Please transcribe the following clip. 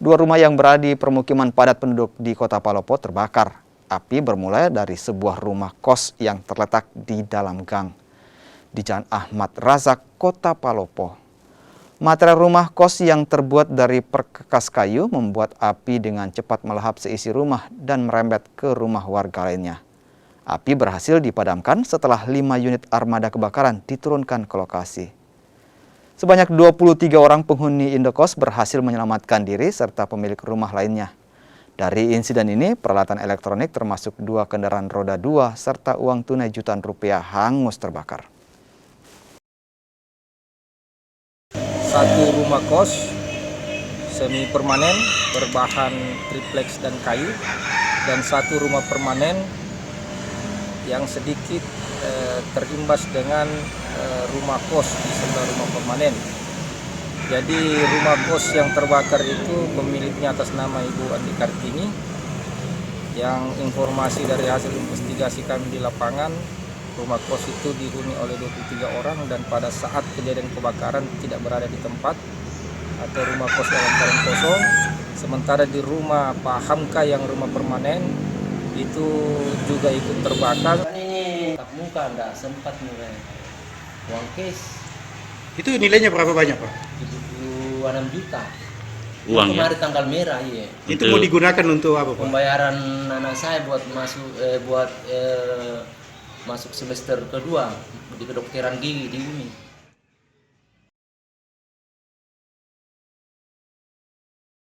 Dua rumah yang berada di permukiman padat penduduk di Kota Palopo terbakar. Api bermula dari sebuah rumah kos yang terletak di dalam gang di Jalan Ahmad Razak, Kota Palopo. Material rumah kos yang terbuat dari perkakas kayu membuat api dengan cepat melahap seisi rumah dan merembet ke rumah warga lainnya. Api berhasil dipadamkan setelah 5 unit armada kebakaran diturunkan ke lokasi. Sebanyak 23 orang penghuni indekos berhasil menyelamatkan diri serta pemilik rumah lainnya. Dari insiden ini, peralatan elektronik termasuk 2 kendaraan roda 2 serta uang tunai jutaan rupiah hangus terbakar. Satu rumah kos semi permanen berbahan triplex dan kayu, dan satu rumah permanen yang sedikit terimbas dengan rumah kos di sebelah rumah permanen. Jadi rumah kos yang terbakar itu pemiliknya atas nama Ibu Andi Kartini, yang informasi dari hasil investigasi kami di lapangan, rumah kos itu dihuni oleh 23 orang dan pada saat kejadian kebakaran tidak berada di tempat atau rumah kos dalam keadaan kosong. Sementara di rumah Pak Hamka yang rumah permanen itu juga ikut terbakar. Ini tak muka enggak sempat nilai uang cash. Itu nilainya berapa banyak, Pak? 76 juta. Uang ya? Kemarin tanggal merah, iya. Itu mau digunakan untuk apa, Pak? Pembayaran anak saya buat masuk semester kedua di kedokteran gigi di UNI.